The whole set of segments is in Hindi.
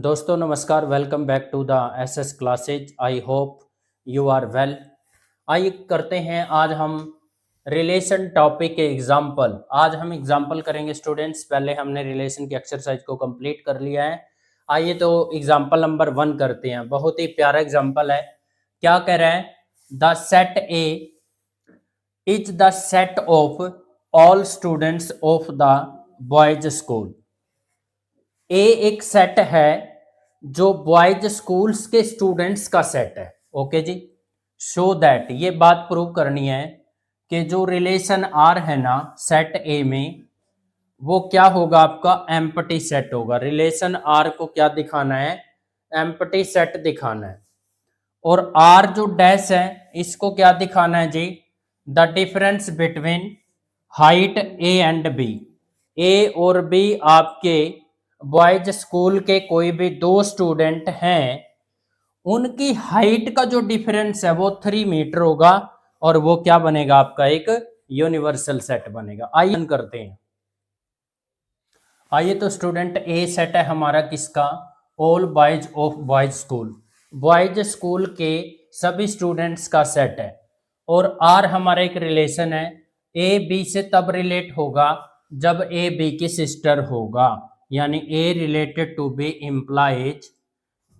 दोस्तों नमस्कार, welcome back to the SS classes. I hope you are well. आइए करते हैं आज हम रिलेशन टॉपिक के एग्जाम्पल। आज हम एग्जाम्पल करेंगे स्टूडेंट्स। पहले हमने रिलेशन की एक्सरसाइज को कंप्लीट कर लिया है। आइए तो एग्जाम्पल नंबर 1 करते हैं। बहुत ही प्यारा एग्जाम्पल है। क्या कह रहा है? The set A is the set of all students of the boys school. A एक सेट है जो बॉयज स्कूल्स के स्टूडेंट्स का सेट है। ओके जी। शो दैट, ये बात प्रूव करनी है कि जो रिलेशन आर है ना सेट ए में, वो क्या होगा? आपका एम्प्टी सेट होगा। रिलेशन आर को क्या दिखाना है? एम्प्टी सेट दिखाना है। और आर जो डैश है इसको क्या दिखाना है जी? The difference between height A and B. A और बी आपके बॉयज स्कूल के कोई भी दो स्टूडेंट हैं, उनकी हाइट का जो डिफरेंस है वो 3 मीटर होगा और वो क्या बनेगा? आपका एक यूनिवर्सल सेट बनेगा। आइए करते हैं। आइए तो स्टूडेंट ए सेट है हमारा किसका? All boys of boys school. Boys school के सभी स्टूडेंट्स का सेट है। और आर हमारा एक रिलेशन है। ए बी से तब रिलेट होगा जब ए बी की सिस्टर होगा, यानी A related to B implies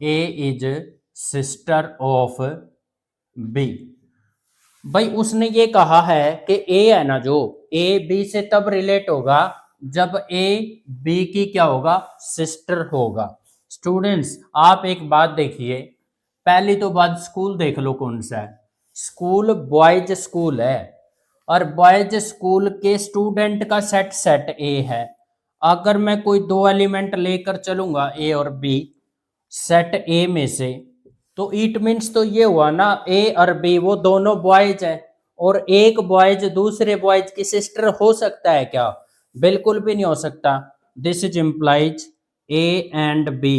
A is sister of B. भाई उसने ये कहा है कि ए है ना, जो ए बी से तब रिलेट होगा जब ए बी की क्या होगा? सिस्टर होगा। स्टूडेंट्स आप एक बात देखिए, पहली तो बात स्कूल देख लो कौन सा है। स्कूल बॉयज स्कूल है और बॉयज स्कूल के स्टूडेंट का सेट सेट ए है। अगर मैं कोई दो एलिमेंट लेकर चलूंगा ए और बी सेट ए में से, तो इट मीन्स तो ये हुआ ना ए और बी वो दोनों बॉयज है। और एक बॉयज दूसरे बॉयज की सिस्टर हो सकता है क्या? बिल्कुल भी नहीं हो सकता। This is implies A and B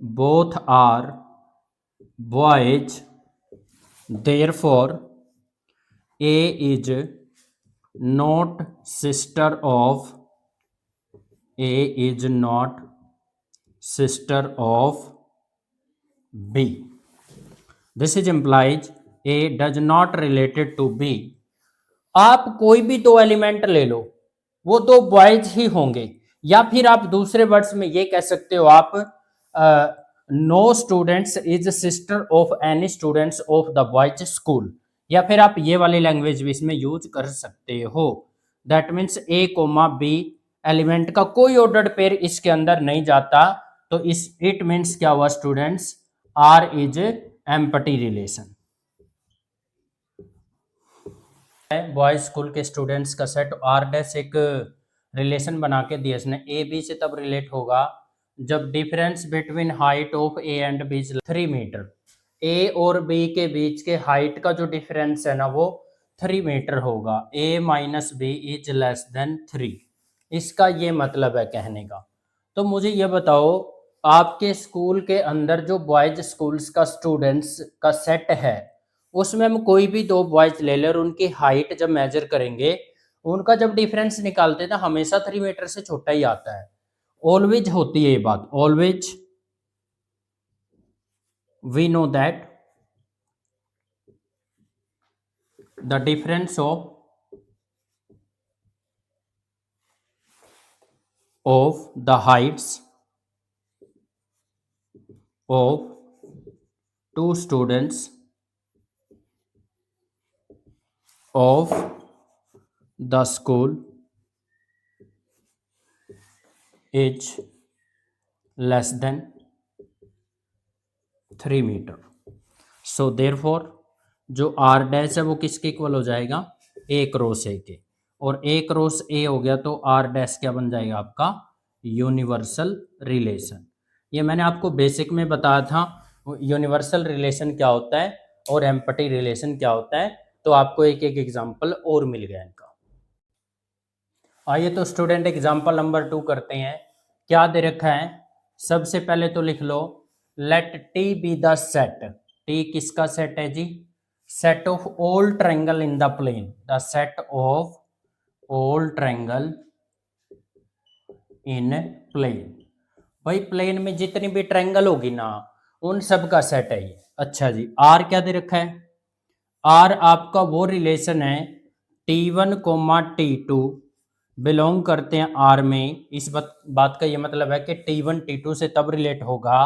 both are boys, therefore A is not sister of A is not sister of B. This is implies A does not related to B. आप कोई भी दो एलिमेंट ले लो, वो दो बॉयज ही होंगे। या फिर आप दूसरे वर्ड्स में ये कह सकते हो आप no students is sister of any students of the boys school. या फिर आप ये वाली लैंग्वेज भी इसमें यूज कर सकते हो। That means A comma B element का कोई ऑर्डर्ड पेयर इसके अंदर नहीं जाता। तो इस इट मीन्स क्या हुआ students? R is empty relation. Boys school के स्टूडेंट्स का सेट आर डैश एक रिलेशन बना के दिया इसने। ए बी से तब रिलेट होगा जब difference between height of A and B 3 meter. A और बी के बीच के हाइट का जो डिफरेंस है ना वो 3 मीटर होगा। A minus B is less than 3। इसका ये मतलब है कहने का। तो मुझे ये बताओ, आपके स्कूल के अंदर जो बॉयज स्कूल्स का स्टूडेंट्स का सेट है उसमें हम कोई भी दो बॉयज ले लें और उनकी हाइट जब मेजर करेंगे, उनका जब डिफरेंस निकालते हैं ना हमेशा 3 मीटर से छोटा ही आता है। ऑलवेज होती है ये बात, always we know that the difference of the heights of two students of the school is less than 3 मीटर। सो देयरफॉर जो आर डैश है वो किसके इक्वल हो जाएगा? ए क्रॉस ए के। और ए क्रॉस ए हो गया तो आर डैश क्या बन जाएगा? आपका यूनिवर्सल रिलेशन। ये मैंने आपको बेसिक में बताया था यूनिवर्सल रिलेशन क्या होता है और एम्पटी रिलेशन क्या होता है। तो आपको एक एक एग्जांपल और मिल गया इनका। आइए तो स्टूडेंट एग्जांपल नंबर 2 करते हैं। क्या दे रखा है? सबसे पहले तो लिख लो let T be the set. T किसका सेट है जी? Set of all triangle in the plane. The set of all triangle in plane. भाई प्लेन में जितनी भी ट्रायंगल होगी ना उन सब का सेट है ये। अच्छा जी, आर क्या दे रखा है? आर आपका वो रिलेशन है T1 कोमा T2 बिलोंग करते हैं आर में। इस बात का ये मतलब है कि T1 T2 से तब रिलेट होगा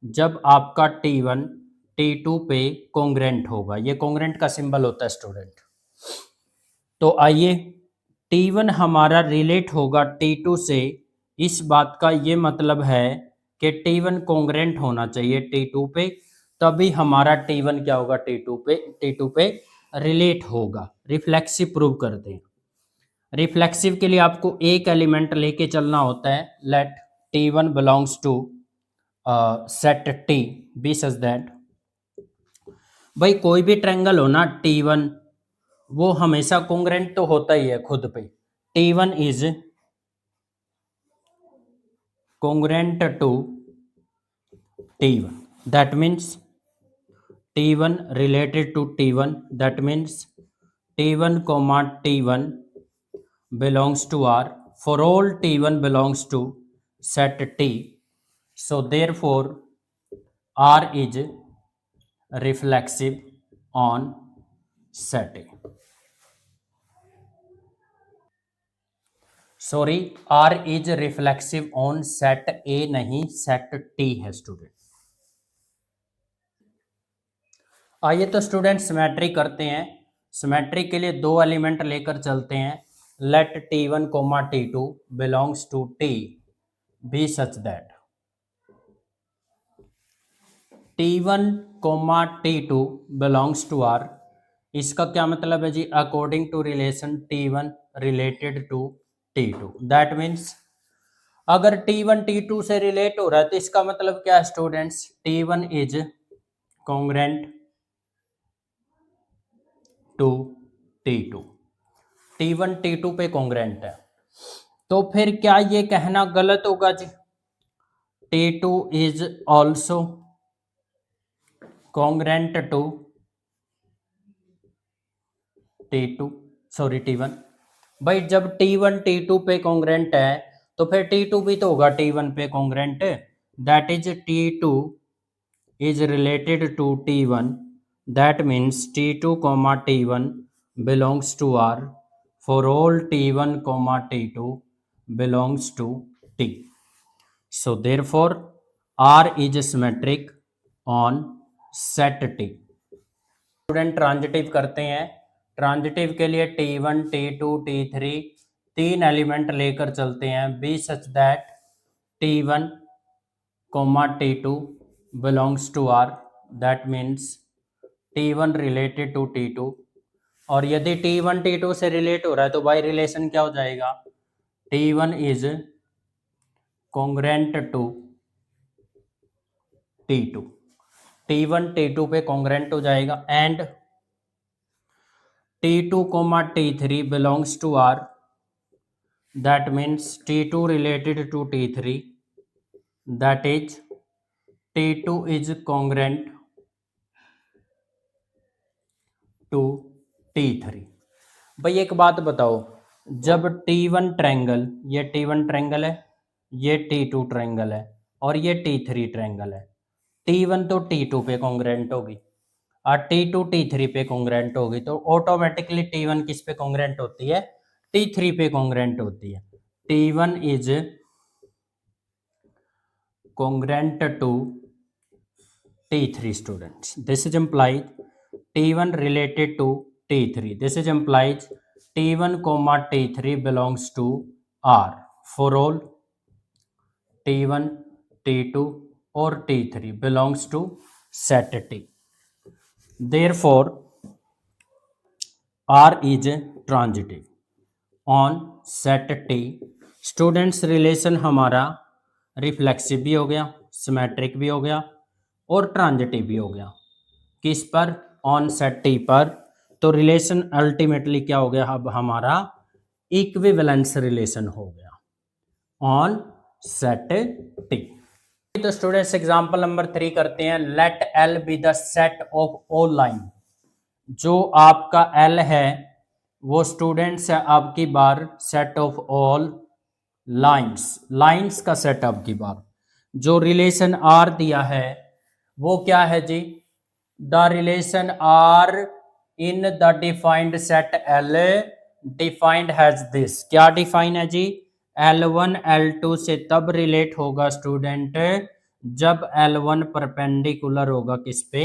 जब आपका T1 T2 पे कॉन्ग्रेंट होगा। ये कॉन्ग्रेंट का सिंबल होता है स्टूडेंट। तो आइए, T1 हमारा रिलेट होगा T2 से, इस बात का ये मतलब है कि T1 कॉन्ग्रेंट होना चाहिए T2 पे, तभी हमारा T1 क्या होगा T2 पे रिलेट होगा। रिफ्लेक्सिव प्रूव करते हैं। रिफ्लेक्सिव के लिए आपको एक एलिमेंट लेके चलना होता है। Let T1 belongs to set T be such that, भाई कोई भी ट्रायंगल हो ना T1 वो हमेशा कॉन्ग्रेंट तो होता ही है खुद पे। T1 is congruent to T1, that means T1 related to T1, that means T1 comma T1 belongs to R for all T1 belongs to set T, so therefore R is reflexive on set A. Sorry, R is reflexive on set A नहीं सेट T है स्टूडेंट। आइए तो स्टूडेंट सिमेट्री करते हैं। सिमेट्री के लिए दो एलिमेंट लेकर चलते हैं। Let T1 comma T2 belongs to T be such that T1 comma T2 belongs to R। इसका क्या मतलब है जी? According to relation T1 related to T2, that means अगर T1 T2 से रिलेट हो रहा है तो इसका मतलब क्या है students? T1 is congruent to T2, T1 T2 पे कॉन्ग्रेंट है। तो फिर क्या ये कहना गलत होगा जी? T2 is also congruent to T2, sorry T1। भाई जब T1 T2 पे कॉन्ग्रेंट है तो फिर T2 भी तो होगा T1 पे congruent, that is T2 is related to T1, that means T2 comma T1 belongs to R for all T1 comma T2 belongs to T, so therefore R is symmetric on set T। Student transitive करते हैं। ट्रांजिटिव के लिए T1 T2 T3 तीन एलिमेंट लेकर चलते हैं। Be such that T1 comma T2 belongs to R, that means T1 related to T2, और यदि T1 T2 से रिलेट हो रहा है तो बाई रिलेशन क्या हो जाएगा? T1 is congruent to T2, T1 T2 पे congruent हो जाएगा, and T2 T3 belongs to R, that means T2 related to T3, that is T2 is congruent to T3। भाई एक बात बताओ, जब T1 ट्रायंगल, ये T1 ट्रायंगल है, ये T2 ट्रायंगल है और ये T3 ट्रायंगल है, T1 तो T2 पे कॉन्ग्रेंट होगी और T2 T3 पे कॉन्ग्रेंट होगी, तो ऑटोमेटिकली T1 किस पे कॉन्ग्रेंट होती है? T3 पे कॉन्ग्रेंट होती है। T1 is congruent to T3 students, this is implied T1 related to T3, this is implies T1 comma T3 belongs to R for all T1 T2 or T3 belongs to set T, therefore R is transitive on set T। Students relation हमारा रिफ्लेक्सिव भी हो गया, सिमेट्रिक भी हो गया और ट्रांजिटिव भी हो गया। किस पर? ऑन सेट T पर। तो रिलेशन अल्टीमेटली क्या हो गया? अब हमारा इक्विवेलेंस रिलेशन हो गया ऑन सेट T। तो स्टूडेंट्स एग्जांपल नंबर 3 करते हैं। Let L be the set of all line. जो आपका L है वो स्टूडेंट्स है आपकी बार set of all lines, lines का सेट आपकी बार। जो रिलेशन आर दिया है वो क्या है जी, the relation R in the defined set L defined has this, क्या डिफाइन है जी, L1 L2 से तब रिलेट होगा स्टूडेंट जब L1 परपेंडिकुलर होगा किस पे,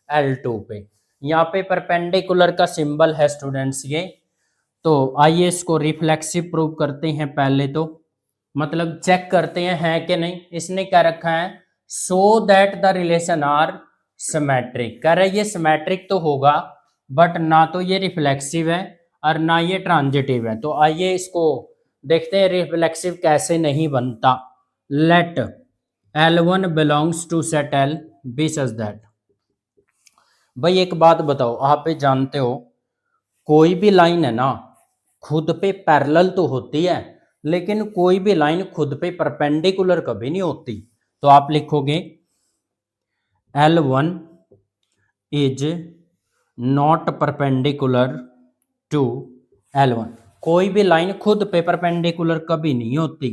L2 पे। यहाँ पे परपेंडिकुलर का सिंबल है स्टूडेंट्स ये, तो आइए इसको रिफ्लेक्सिव प्रूव करते हैं पहले तो, मतलब चेक करते हैं है कि नहीं। इसने क्या रखा है, so that the relation R symmetric, कह रहा है ये सिमेट्रिक तो होगा बट ना तो ये रिफ्लेक्सिव है और ना ये ट्रांजिटिव है। तो आइए इसको देखते हैं रिफ्लेक्सिव कैसे नहीं बनता। Let L1 belongs to set L be such that, भाई एक बात बताओ, आप ये जानते हो कोई भी लाइन है ना खुद पे पैरेलल तो होती है, लेकिन कोई भी लाइन खुद पे परपेंडिकुलर कभी नहीं होती। तो आप लिखोगे L1 is not perpendicular to L1, कोई भी लाइन खुद पे परपेंडिकुलर कभी नहीं होती।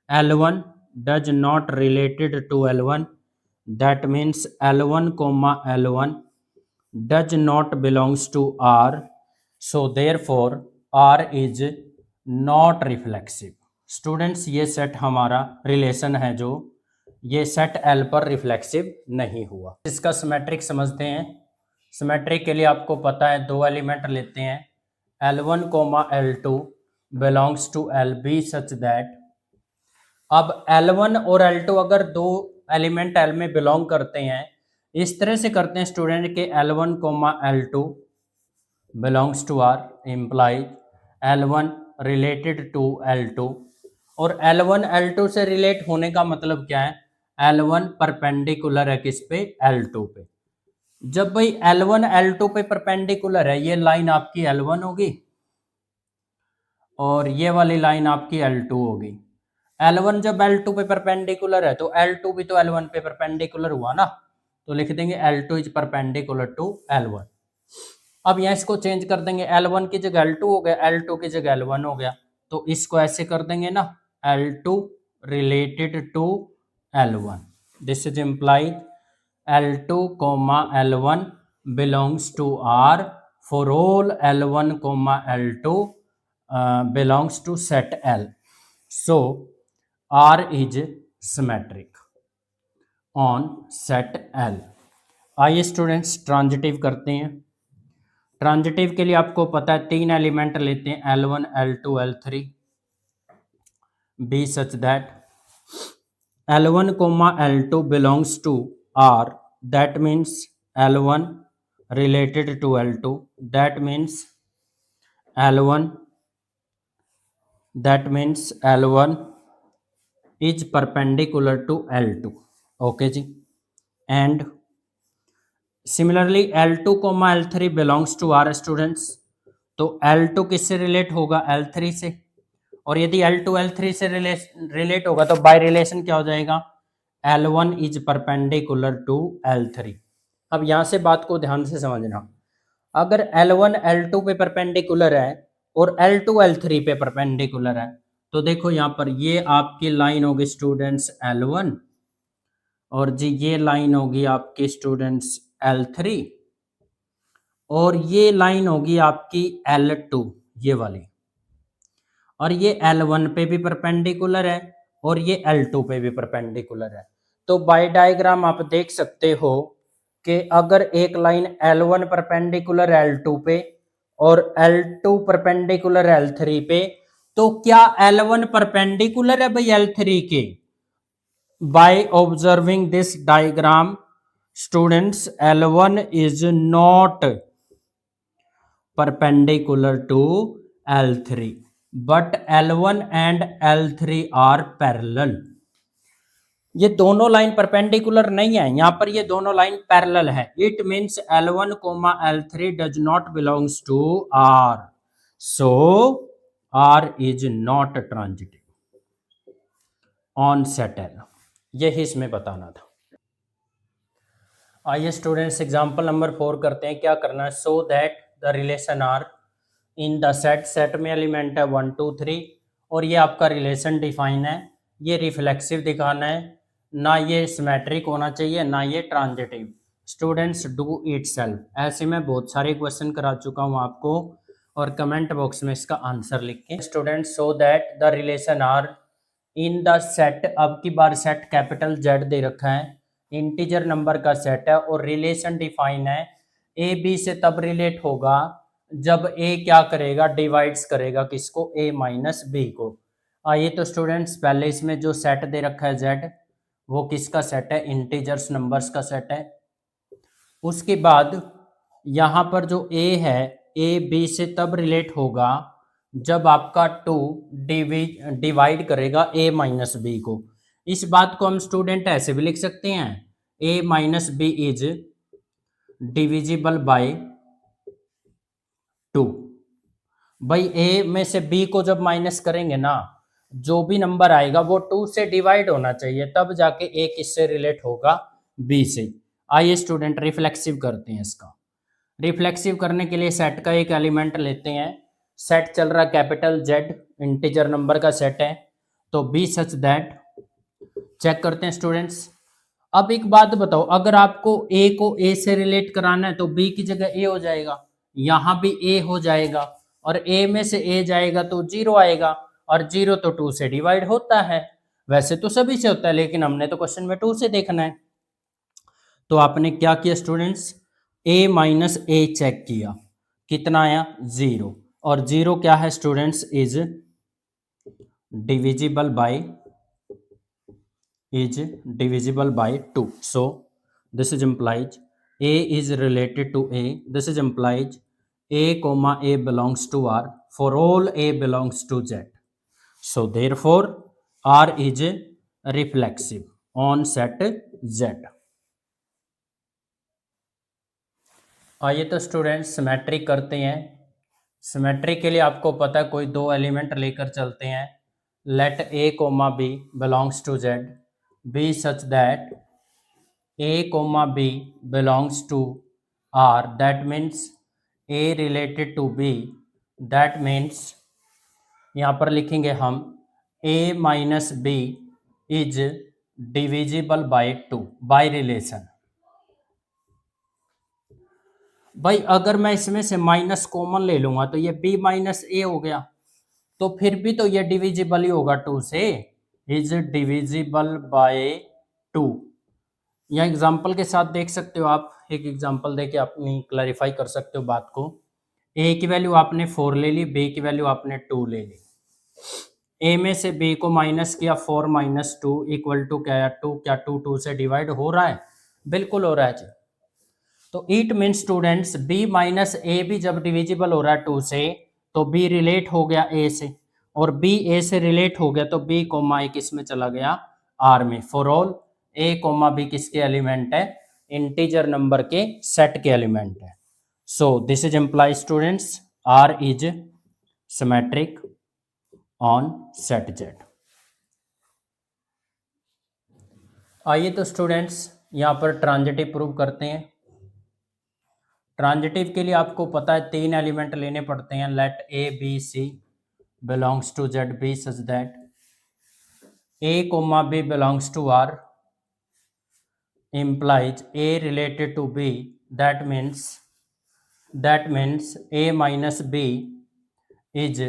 L1 does not related to L1, that means L1 comma L1 does not belongs to R, so therefore R is not reflexive. Students ये सेट हमारा रिलेशन है जो ये सेट L पर रिफ्लेक्सिव नहीं हुआ। इसका सिमेट्रिक समझते हैं। सिमेट्रिक के लिए आपको पता है दो एलिमेंट लेते हैं, L1 comma L2 belongs to L be such that, अब L1 और L2 अगर दो एलिमेंट L में बिलोंग करते हैं, इस तरह से करते हैं स्टूडेंट के L1 comma L2 belongs to R implies L1 related to L2, और L1 L2 से रिलेट होने का मतलब क्या है, L1 परपेंडिकुलर है किस पे, L2 पे। जब भाई L1 L2 पे परपेंडिकुलर है, ये लाइन आपकी L1 होगी और ये वाली लाइन आपकी L2 होगी। L1 जब L2 पे परपेंडिकुलर है तो L2 भी तो L1 पे परपेंडिकुलर हुआ ना, तो लिख देंगे L2 is perpendicular to L1। अब यहाँ इसको चेंज कर देंगे, L1 की जगह L2 हो गया, L2 की जगह L1 हो गया, तो इसको ऐसे कर देंगे ना, L2 related to L1, this is implied L2 comma L1 belongs to R for all L1 comma L2 belongs to set L, so R is symmetric on set L। आइए स्टूडेंट्स ट्रांजिटिव करते हैं। ट्रांजिटिव के लिए आपको पता है तीन एलिमेंट लेते हैं L1 L2 L3 be such that L1 comma L2 belongs to R, that means L1 related to L2, that means L1 is perpendicular to L2, okay जी। and similarly L2 comma L3 belongs to R students, तो L2 किससे रिलेट होगा, L3 से, और यदि L2 L3 से रिलेट होगा तो बाय रिलेशन क्या हो जाएगा, L1 is perpendicular to L3। अब यहां से बात को ध्यान से समझना, अगर L1 L2 पे परपेंडिकुलर है और L2 L3 पे परपेंडिकुलर है, तो देखो यहां पर ये आपकी लाइन होगी स्टूडेंट्स L1 और जी ये लाइन होगी आपकी स्टूडेंट्स L3 और ये लाइन होगी आपकी L2 ये वाली, और ये L1 पे भी परपेंडिकुलर है और ये L2 पे भी परपेंडिकुलर है। तो बाय डायग्राम आप देख सकते हो कि अगर एक लाइन L1 परपेंडिकुलर L2 पे और L2 परपेंडिकुलर L3 पे, तो क्या L1 परपेंडिकुलर है भाई L3 के? By observing this diagram students L1 is not perpendicular to L3 but L1 and L3 are parallel। ये दोनों लाइन परपेंडिकुलर नहीं है, यहां पर ये दोनों लाइन पैरेलल है। It means L1 comma L3 does not belongs to R, so R is not transitive on set L। यही इसमें बताना था। आइए स्टूडेंट्स एग्जांपल नंबर 4 करते हैं। क्या करना है, so that the relation R in the set में एलिमेंट है 1 2 3 और ये आपका रिलेशन डिफाइन है, ये रिफ्लेक्सिव दिखाना है ना ये सिमेट्रिक होना चाहिए, ना ये transitive. Students do it self, ऐसे मैं बहुत सारे क्वेश्चन करा चुका हूँ आपको, और कमेंट बॉक्स में इसका आंसर लिख के। Students so that the relation R in the set, अब की बार सेट कैपिटल जेड दे रखा है, इंटीजर नंबर का सेट है, और रिलेशन डिफाइन है ए बी से तब रिलेट होगा जब ए क्या करेगा, डिवाइड्स करेगा किसको, ए माइनस बी को। आइए तो स्टूडेंट्स पहले इसमें जो सेट दे रखा है जेड, वो किसका सेट है, इंटीजर्स नंबर्स का सेट है। उसके बाद यहाँ पर जो ए है, ए बी से तब रिलेट होगा जब आपका 2 डिवाइड करेगा ए माइनस बी को। इस बात को हम स्टूडेंट ऐसे भी लिख सकते हैं, A minus B is divisible by 2। भाई ए में से बी को जब माइनस करेंगे ना, जो भी नंबर आएगा वो 2 से डिवाइड होना चाहिए, तब जाके ए किससे रिलेट होगा, बी से। आइए स्टूडेंट रिफ्लेक्सिव करते हैं इसका। रिफ्लेक्सिव करने के लिए सेट का एक एलिमेंट लेते हैं। सेट चल रहा कैपिटल जेड, इंटीजर नंबर का सेट है, तो बी सच दैट, चेक करते हैं स्टूडेंट्स। अब एक बात बताओ, अगर आपको ए को ए से रिलेट कराना है तो बी की जगह ए हो जाएगा, यहां भी ए हो जाएगा, और ए में से ए जाएगा तो 0 आएगा, और 0 तो 2 से डिवाइड होता है। वैसे तो सभी से होता है, लेकिन हमने तो क्वेश्चन में 2 से देखना है। तो आपने क्या किया स्टूडेंट्स, ए माइनस ए चेक किया, कितना आया, 0, और 0 क्या है students, is divisible bye, is divisible by 2. So this is implies a is related to a, this is implies a comma a belongs to r for all a belongs to z. So therefore r is reflexive on set z. आइए तो स्टूडेंट्स सिमेट्रिक करते हैं। सिमेट्रिक के लिए आपको पता है कोई दो एलिमेंट लेकर चलते हैं, let A comma B belongs to Z, be such that a comma b belongs to r, that means a related to b, that means यहाँ पर लिखेंगे हम a minus b is divisible by 2 by relation. भाई अगर मैं इसमें से माइनस कॉमन ले लूंगा तो ये b माइनस a हो गया, तो फिर भी तो ये डिविजिबल ही होगा 2 से, इज डिविजिबल बाय 2। या एग्जाम्पल के साथ देख सकते हो आप, एक एग्जाम्पल देके अपनी क्लैरिफाई कर सकते हो बात को। ए की वैल्यू आपने 4 ले ली, बी की वैल्यू आपने 2 ले ली, ए में से बी को माइनस किया, 4 माइनस 2 इक्वल टू क्या, 2, क्या 2 से डिवाइड हो रहा है, बिल्कुल हो रहा है जी। तो it mean students B minus A भी जब डिविजिबल हो रहा है 2 से, तो बी रिलेट हो गया ए से, और बी ए से रिलेट हो गया तो बी कोमा ए किस में चला गया, आर में। For all A comma B किसके एलिमेंट है, इंटीजर नंबर के सेट के एलिमेंट है। So this is imply students R is symmetric on set Z. आइए तो स्टूडेंट्स यहां पर ट्रांजिटिव प्रूव करते हैं। ट्रांजिटिव के लिए आपको पता है 3 एलिमेंट लेने पड़ते हैं, let A B C belongs to Z, be such that A comma B belongs to R implies a related to b, that means a minus b is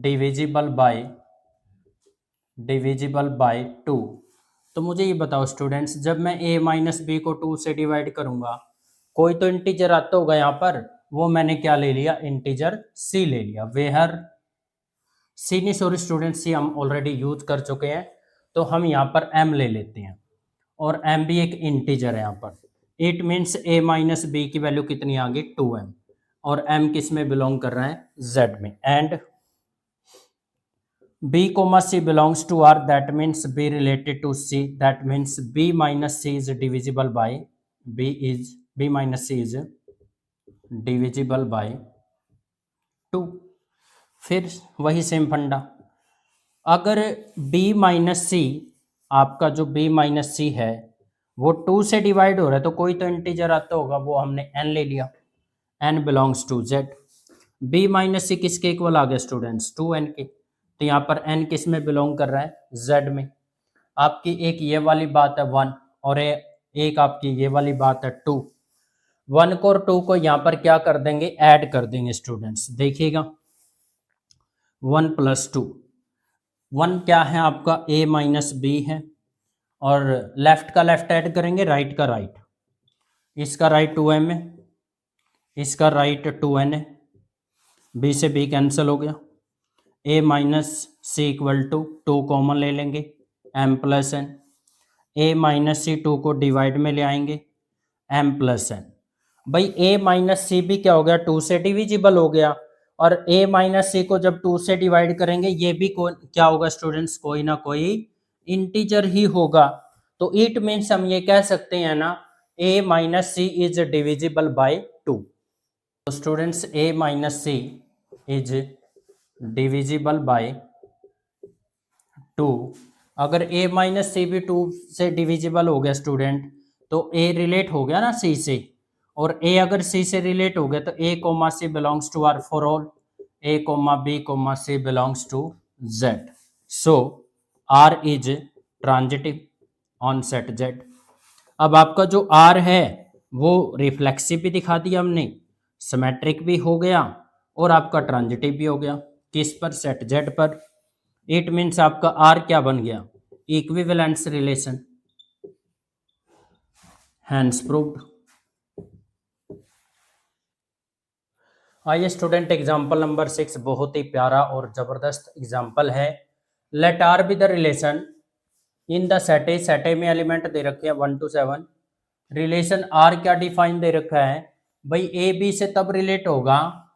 divisible by 2। तो मुझे ये बताओ स्टूडेंट्स, जब मैं a माइनस बी को 2 से डिवाइड करूंगा, कोई तो इंटीजर आता होगा यहाँ पर, वो मैंने क्या ले लिया, इंटीजर c ले लिया। वेहर c नहीं, सॉरी स्टूडेंट्स, c हम ऑलरेडी यूज कर चुके हैं, तो हम यहाँ पर m ले लेते हैं, और m भी एक इंटीजर है यहाँ पर। It means a minus B की वैल्यू कितनी आ गई, 2m, और m किस में बिलोंग कर रहा है, z में। And b comma c belongs to r, that means b related to c, that means b minus c is divisible by b minus c is divisible by 2। फिर वही सेम फंडा, अगर b माइनस c, आपका जो b माइनस सी है वो 2 से डिवाइड हो रहा है, तो कोई तो इंटीजर आता होगा, वो हमने n ले लिया, n belongs to z। b minus C किसके इक्वल आ गया स्टूडेंट्स, 2n के, तो यहाँ पर n किस में बिलोंग कर रहा है, z में। आपकी एक ये वाली बात है 1 और एक आपकी ये वाली बात है 2। 1 को और 2 को यहाँ पर क्या कर देंगे, ऐड कर देंगे स्टूडेंट्स। देखिएगा 1 + 2, 1 क्या है आपका a माइनस बी है, और लेफ्ट का लेफ्ट ऐड करेंगे, राइट का राइट। इसका राइट 2m है, इसका राइट 2n है, b से b कैंसिल हो गया। a minus C equal to 2 common ले लेंगे, m plus n। a minus C 2 को डिवाइड में ले आएंगे, m प्लस n। भाई a माइनस सी भी क्या हो गया, 2 से डिविजिबल हो गया, और a माइनस सी को जब 2 से डिवाइड करेंगे ये भी क्या होगा स्टूडेंट्स, कोई ना कोई इंटीजर ही होगा। तो इट मीन्स हम ये कह सकते हैं ना, a minus C is divisible by 2। तो students a minus C is divisible by 2। अगर a माइनस सी भी 2 से डिविजिबल हो गया स्टूडेंट, तो a रिलेट हो गया ना c से, और a अगर c से रिलेट हो गया तो a comma c belongs to R for all, a comma b comma c belongs to Z। So R is transitive on set Z। अब आपका जो R है वो रिफ्लेक्सिव भी दिखा दिया हमने, सिमेट्रिक भी हो गया, और आपका ट्रांजिटिव भी हो गया। किस पर, सेट Z पर। इट मीन्स आपका R क्या बन गया, इक्विवेलेंस रिलेशन, हैंस प्रूव्ड। आइए स्टूडेंट एग्जांपल नंबर 6, बहुत ही प्यारा और जबरदस्त एग्जांपल है। Let R be the relation in the set A. Set A में एलिमेंट दे रखे हैं 1 to 7। रिलेशन आर क्या डिफाइन दे रखा है भाई, ए बी से तब रिलेट होगा,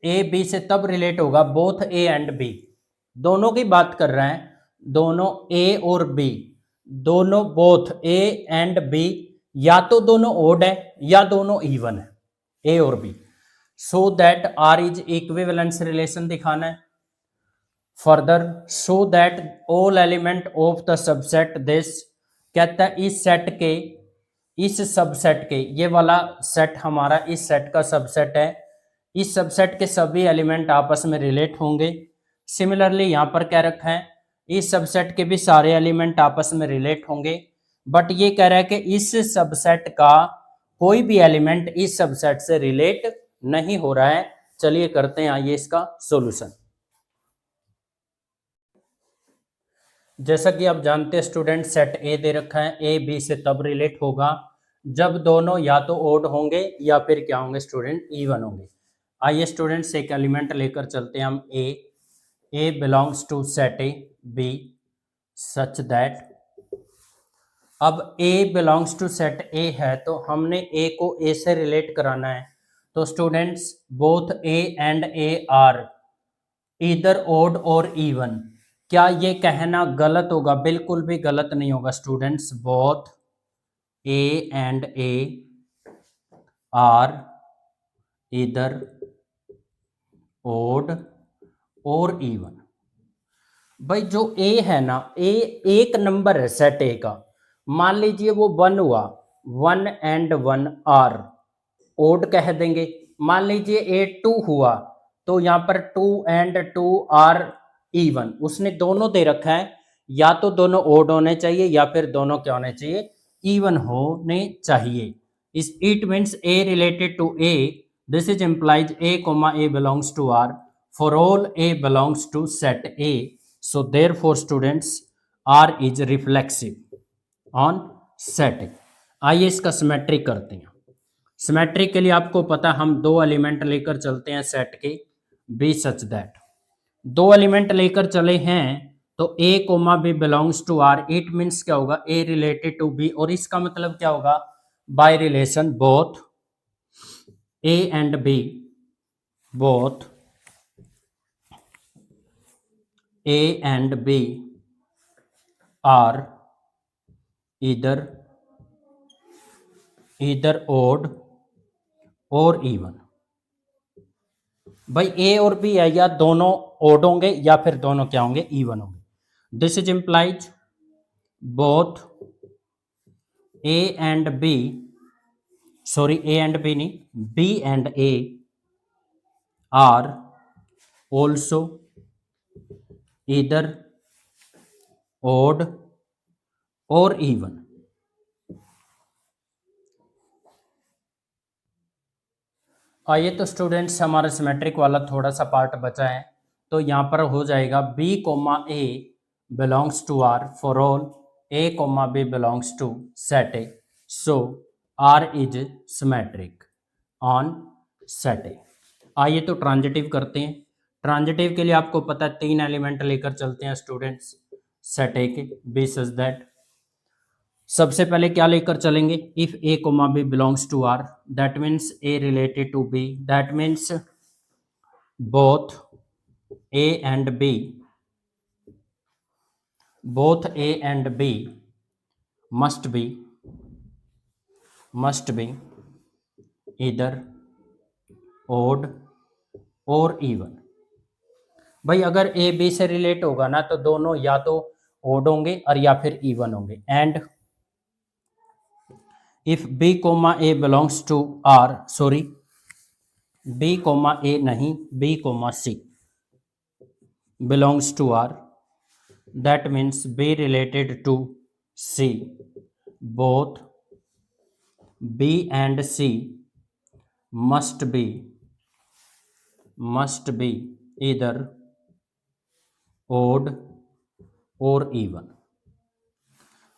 ए बी से तब रिलेट होगा, बोथ ए एंड बी, दोनों की बात कर रहे हैं, दोनों ए और बी, दोनों बोथ ए एंड बी, या तो दोनों ओड है या दोनों इवन है, ए और B. So that R is equivalence relation दिखाना है। Further show that all element of the subset this, कहता है इस सेट के, इस सबसेट के, ये वाला सेट हमारा इस सेट का सबसेट है, इस सबसेट के सभी एलिमेंट आपस में रिलेट होंगे। सिमिलरली यहाँ पर क्या रखा है, इस सबसेट के भी सारे एलिमेंट आपस में रिलेट होंगे, बट ये कह रहा है कि इस सबसेट का कोई भी एलिमेंट इस सबसेट से रिलेट नहीं हो रहा है। चलिए करते हैं आइए इसका सॉल्यूशन। जैसा कि आप जानते हैं स्टूडेंट, सेट ए दे रखा है, ए बी से तब रिलेट होगा जब दोनों या तो ओड होंगे या फिर क्या होंगे स्टूडेंट, इवन होंगे। आइए स्टूडेंट्स एक एलिमेंट लेकर चलते हैं हम, A belongs to set A B such that. अब A belongs to set A है तो हमने ए को ए से रिलेट कराना है, तो students both A and A are either odd और इवन। क्या ये कहना गलत होगा? बिल्कुल भी गलत नहीं होगा students. Both A and A are either odd और इवन। भाई जो ए है ना, ए एक नंबर है सेट ए का, मान लीजिए वो 1 हुआ, 1 एंड 1 आर ओड कह देंगे। मान लीजिए ए 2 हुआ तो यहाँ पर 2 एंड 2 आर इवन। उसने दोनों दे रखा है, या तो दोनों ओड होने चाहिए या फिर दोनों क्या होने चाहिए, इवन होने चाहिए। इस it means A related to A, this is implies A comma A belongs to R for all A belongs to set A. So therefore students R is reflexive on set A. आइए इसका सिमेट्रिक करते हैं। सिमेट्रिक के लिए आपको पता, हम दो एलिमेंट लेकर चलते हैं सेट के, बी सच दैट। दो एलिमेंट लेकर चले हैं तो A comma B belongs to R, it means क्या होगा, ए रिलेटेड टू बी, और इसका मतलब क्या होगा, by relation both A and B, both A and B are either odd और इवन। भाई ए और बी है, या दोनों ओड होंगे या फिर दोनों क्या होंगे, इवन होंगे। This is implies both A and B, sorry A and B नहीं, B and A are also either odd और even। आइए तो स्टूडेंट्स हमारा सिमेट्रिक वाला थोड़ा सा पार्ट बचा है, तो यहाँ पर हो जाएगा B comma A belongs to R for all A comma B belongs to set A, so R is symmetric on set A। आइए तो ट्रांजिटिव करते हैं। ट्रांजिटिव के लिए आपको पता है 3 एलिमेंट लेकर चलते हैं स्टूडेंट्स सेट ए के, बी सच दैट। सबसे पहले क्या लेकर चलेंगे, if A comma B belongs to R, that means A related to B, that means both A and B, both A and B must be either odd और इवन। भाई अगर ए बी से रिलेट होगा ना तो दोनों या तो ओड होंगे और या फिर इवन होंगे। And if B comma A belongs to R, sorry B comma A नहीं, B comma C belongs to R, that means B related to C, both B and C must be either odd और इवन।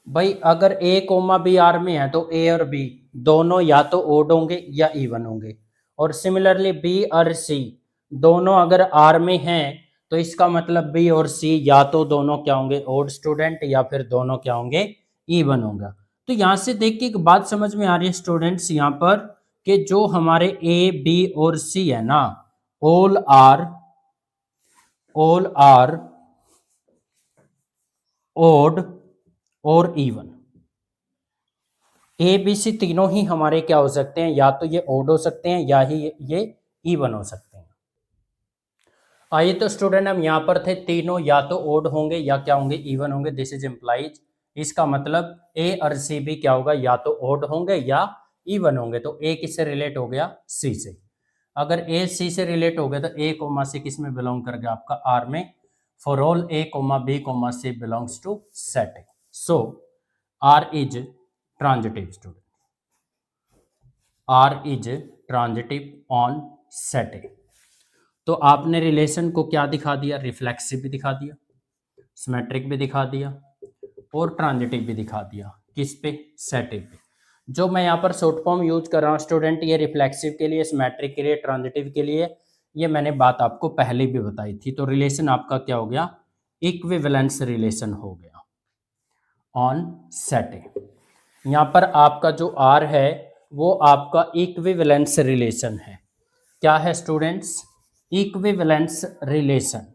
भाई अगर ए कोमा बी आर में है तो ए और बी दोनों या तो ओड होंगे या इवन होंगे, और सिमिलरली बी और सी दोनों अगर आर में हैं तो इसका मतलब बी और सी या तो दोनों क्या होंगे ओड स्टूडेंट या फिर दोनों क्या होंगे इवन होगा। तो यहाँ से देख के एक बात समझ में आ रही है स्टूडेंट्स यहाँ पर कि जो हमारे ए बी और सी है ना, ऑल आर ओड और इवन। ए बी सी तीनों ही हमारे क्या हो सकते हैं, या तो ये ओड हो सकते हैं या ही ये इवन हो सकते हैं। आइए तो स्टूडेंट हम यहाँ पर थे, तीनों या तो ओड होंगे या क्या होंगे इवन होंगे, दिस इज इम्प्लाइज। इसका मतलब ए और सी भी क्या होगा, या तो ओड होंगे या इवन होंगे। तो ए किससे रिलेट हो गया, सी से। अगर ए सी से रिलेट हो गया तो ए कोमा सी किस में बिलोंग कर गया, आपका आर में। For all A comma B comma C belongs to set A, so R is transitive student, R is transitive on set A. तो आपने रिलेशन को क्या दिखा दिया, रिफ्लेक्सिव भी दिखा दिया, सिमेट्रिक भी दिखा दिया और ट्रांजिटिव भी दिखा दिया। किस पे, सेट ए पे। जो मैं यहाँ पर शॉर्ट फॉर्म यूज कर रहा हूँ स्टूडेंट, ये रिफ्लेक्सिव के लिए, सिमेट्रिक के लिए, ट्रांजिटिव के लिए, ये मैंने बात आपको पहले भी बताई थी। तो रिलेशन आपका क्या हो गया, इक्विवेलेंस रिलेशन हो गया ऑन सेट ए। यहाँ पर आपका जो आर है वो आपका इक्विवेलेंस रिलेशन है। क्या है स्टूडेंट्स, इक्विवेलेंस रिलेशन।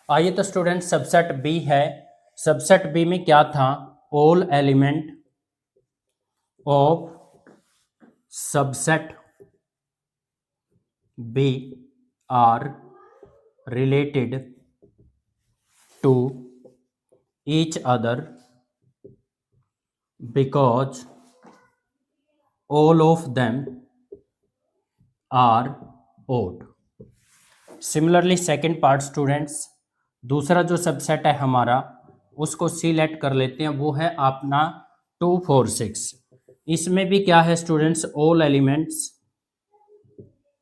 आइए तो स्टूडेंट सबसेट बी है, सबसेट बी में क्या था, all element of subset B are related to each other because all of them are odd। Similarly second part students, दूसरा जो सबसेट है हमारा उसको सिलेक्ट कर लेते हैं, वो है अपना 2 4 6। इसमें भी क्या है students, all elements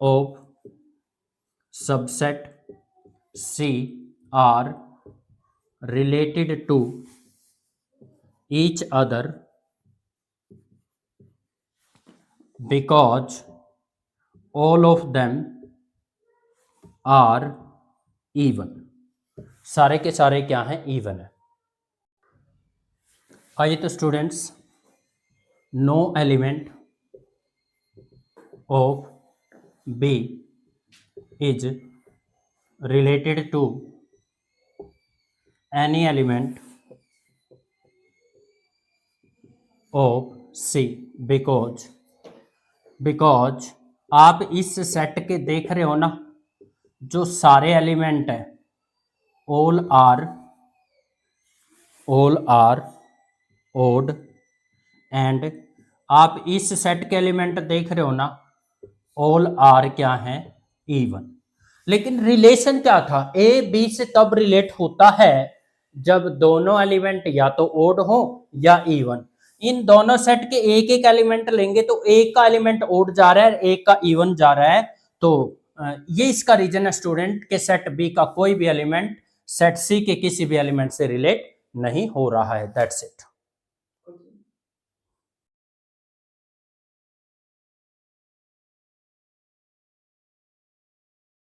of subset C are related to each other because all of them are even। सारे के सारे क्या हैं, इवन है। आइए तो students, no element of B is related to any element of C because आप इस सेट के देख रहे हो ना, जो सारे एलिमेंट है ऑल आर ओड, एंड आप इस सेट के एलिमेंट देख रहे हो ना, ऑल आर क्या हैं, इवन। लेकिन रिलेशन क्या था, ए बी से तब रिलेट होता है जब दोनों एलिमेंट या तो ओड हो या इवन। इन दोनों सेट के एक एक एलिमेंट लेंगे तो एक का एलिमेंट ओड जा रहा है, एक का इवन जा रहा है, तो ये इसका रीजन है स्टूडेंट के सेट बी का कोई भी एलिमेंट सेट सी के किसी भी एलिमेंट से रिलेट नहीं हो रहा है। That's it.